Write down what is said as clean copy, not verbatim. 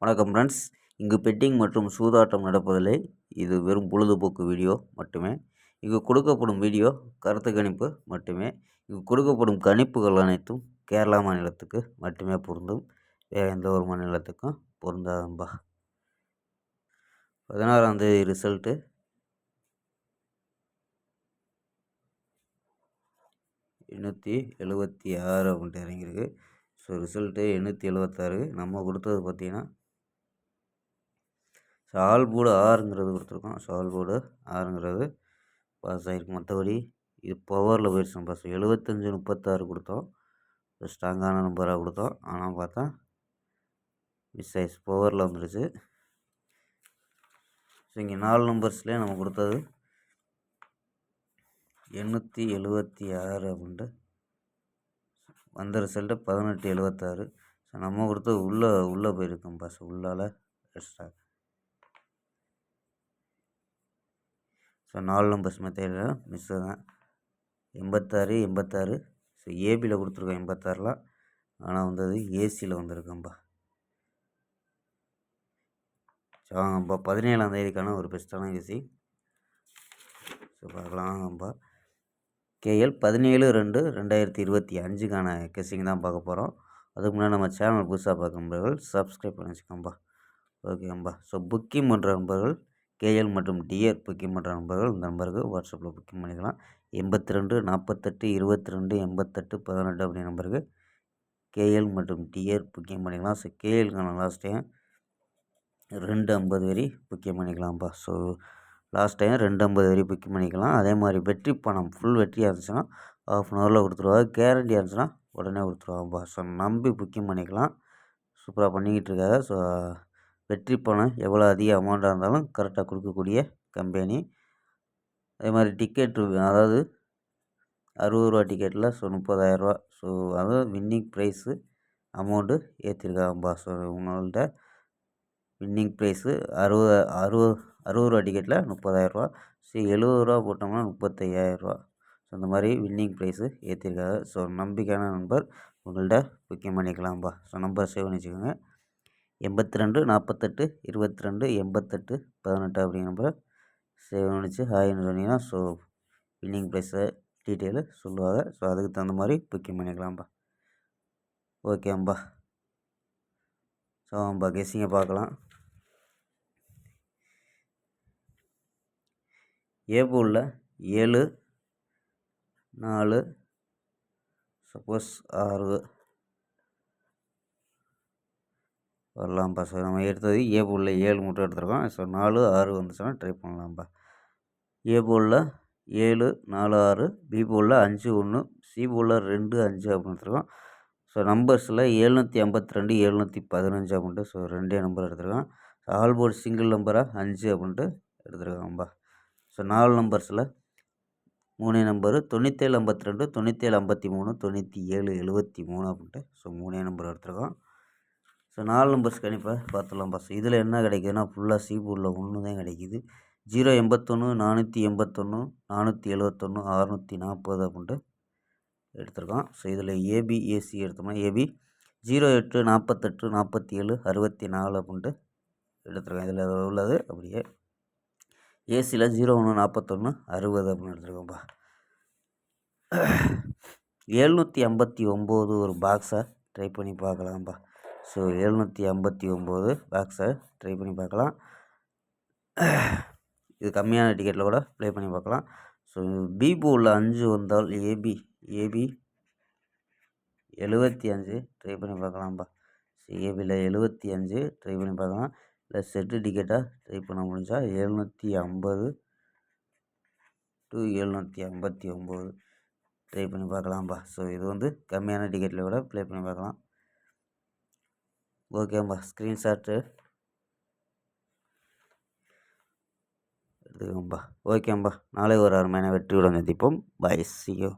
வணக்கம் ஃப்ரெண்ட்ஸ். இங்கு பெட்டிங் மற்றும் சூதாட்டம் நடப்பதில்லை. இது வெறும் பொழுதுபோக்கு வீடியோ மட்டுமே. இங்கு கொடுக்கப்படும் வீடியோ கருத்து கணிப்பு மட்டுமே. இங்கு கொடுக்கப்படும் கணிப்புகள் அனைத்தும் கேரளா மாநிலத்துக்கு மட்டுமே பொருந்தும். வேறு எந்த ஒரு மாநிலத்துக்கும் பொருந்தாதம்பா. 16ஆம் தேதி ரிசல்ட்டு 876 அப்படின்ட்டு இறங்கியிருக்கு. So result 876. நம்ம கொடுத்தது பார்த்திங்கன்னா ஆல் போர்டு ஆறுங்கிறது கொடுத்துருக்கோம். ஆல் போர்டு ஆறுங்கிறது பாஸ் ஆகிருக்கு. மற்றபடி இது பவரில் போயிடுச்சு. பாஸ் 75 36 கொடுத்தோம். ஸ்ட்ராங்கான நம்பராக கொடுத்தோம். ஆனால் பார்த்தா மிஸ் ஆயிடுச்சு, பவரில் வந்துடுச்சு. ஸோ இங்கே 4 நம்பர்ஸ்லேயே நம்ம கொடுத்தது 876 அப்படின்ட்டு வந்த ரிசல்ட்டு 1876. ஸோ நம்ம கொடுத்தது உள்ளே போயிருக்கோம் பாஸ், உள்ளால் எக்ஸ்ட்ரா. ஸோ 4 நம்பர்ஸ் மெத்தேடில் மிஸ் தான். 86 86. ஸோ ஏபியில் கொடுத்துருக்கோம் 86லாம். ஆனால் வந்தது ஏசியில் வந்திருக்கோம்பா. ஸோ வாங்கப்பா 17ஆம் தேதிக்கான ஒரு பெஸ்ட்டான ஏசி. ஸோ பார்க்கலாம்பா. கேஎல் 17/2/2025க்கான கெஸ்ஸிங் தான் பார்க்க போகிறோம். அதுக்கு முன்னாடி நம்ம சேனல் புதுசாக பார்க்க நண்பர்கள் சப்ஸ்கிரைப் பண்ணி வச்சுக்கோம்பா. ஓகேம்பா. ஸோ புக்கிங் பண்ணுற நண்பர்கள் கேஎல் மற்றும் டிஆர் புக்கிங் பண்ணுற நண்பர்கள் இந்த நம்பருக்கு வாட்ஸ்அப்பில் புக்கிங் பண்ணிக்கலாம். 82 48 22 88 18 அப்படி நம்பருக்கு கேஎல் மற்றும் டிஆர் புக்கிங் பண்ணிக்கலாம். ஸோ கேஎல்க்கான லாஸ்ட் டைம் 250 வரி புக்கிங் பண்ணிக்கலாம்ப்பா. ஸோ லாஸ்ட் டைம் 250 வரி புக்கிங் பண்ணிக்கலாம். அதே மாதிரி வெற்றி பணம் ஃபுல் வெற்றியாக இருந்துச்சுன்னா ½ அன் ஹவரில் கொடுத்துருவாங்க. கேரண்டியாக இருந்துச்சுன்னா உடனே கொடுத்துருவாங்கப்பா. ஸோ நம்பி புக்கிங் பண்ணிக்கலாம். சூப்பராக பண்ணிக்கிட்டு இருக்காங்க. ஸோ வெற்றி பணம் எவ்வளோ அதிக அமௌண்ட்டாக இருந்தாலும் கரெக்டாக கொடுக்கக்கூடிய கம்பெனி. அதே மாதிரி டிக்கெட் அதாவது 60 ரூபா டிக்கெட்டில் ஸோ 30,000 ரூபா. ஸோ அதாவது வின்னிங் ப்ரைஸு அமௌண்ட்டு ஏற்றிருக்காங்கப்பா. ஸோ உங்கள்கிட்ட வின்னிங் ப்ரைஸு 60 ரூபா டிக்கெட்டில் 30,000 ரூபா. ஸோ 70 ரூபா போட்டோம்னா 35,000 ரூபா. ஸோ இந்த மாதிரி வின்னிங் ப்ரைஸு ஏற்றிருக்காங்க. ஸோ நம்பிக்கையான நம்பர் உங்கள்கிட்ட புக்கிங் பண்ணிக்கலாம்ப்பா. ஸோ நம்பர் சேவ் பண்ணி வச்சுக்கோங்க. 82 48 22 88 18 அப்படிங்கிற நம்பரை சேவ் பண்ணிச்சு ஹாய்னு சொன்னீங்கன்னா ஸோ வின்னிங் ப்ரைஸை டீட்டெயிலு சொல்லுவாங்க. ஸோ அதுக்கு தகுந்த மாதிரி புக்கிங் பண்ணிக்கலாம்ப்பா. ஓகேம்பா. ஸோ நம்ம கெஸ்ஸிங்கை பார்க்கலாம். ஏ போர்டில் 7 4 சப்போஸ் 6 வரலாம்ப்பா. ஸோ நம்ம எடுத்தது ஏ போர்டில் 7 மட்டும் எடுத்துருக்கோம். ஸோ 4 6 வந்துச்சுன்னா ட்ரை பண்ணலாம்ப்பா. ஏ போர்டில் 7 4 6, பி போர்டில் 5 1, சி போர்டில் 2 5 அப்படின்னு எடுத்துருக்கோம். ஸோ நம்பர்ஸில் 752 715 அப்படின்ட்டு ஸோ 2 நம்பர் எடுத்துருக்கோம். ஆல் போர்டு சிங்கிள் நம்பராக 5 அப்படின்ட்டு எடுத்துருக்காங்கப்பா. ஸோ 4 நம்பர்ஸில் 3 நம்பரு 97 52 97 53 97 73 அப்படின்ட்டு ஸோ 3 நம்பர் எடுத்துருக்கோம். ஸோ 4 நம்பர்ஸ் கண்டிப்பாக பார்த்துடலாம்ப்பா. ஸோ இதில் என்ன கிடைக்குதுன்னா ஃபுல்லாக சி போர்டில் 1 தான் கிடைக்கிது. 081 481 471 640 அப்படின்ட்டு எடுத்துருக்கோம். ஸோ இதில் ஏபி ஏசி எடுத்தோம்னா ஏபி 08 48 47 64 அப்படின்ட்டு எடுத்துருக்கோம். இதில் உள்ளது அப்படியே ஏசியில் 01 41 60 அப்படின்னு எடுத்துருக்கோம்ப்பா. 759 ஒரு பாக்ஸை ட்ரை பண்ணி பார்க்கலாம்ப்பா. ஸோ 759 பாக்ஸை ட்ரை பண்ணி பார்க்கலாம். இது கம்மியான டிக்கெட்டில் கூட ப்ளே பண்ணி பார்க்கலாம். ஸோ பி போர்டில் 5 வந்தால் ஏபி 75 ட்ரை பண்ணி பார்க்கலாம்ப்பா. ஸோ ஏபியில் 75 ட்ரை பண்ணி பார்க்கலாம். இல்லை செட்டு டிக்கெட்டாக ட்ரை பண்ண முடிஞ்சால் 750 to 759 ட்ரை பண்ணி பார்க்கலாம்ப்பா. ஸோ இது வந்து கம்மியான டிக்கெட்டில் கூட ப்ளே பண்ணி பார்க்கலாம். ஓகேம்பா. ஸ்க்ரீன்ஷாட்டு எடுத்துக்கோம்பா. ஓகேம்பா. நாளை ஒரு அருமையான வெற்றியுடன் சந்திப்போம். Bye, see you.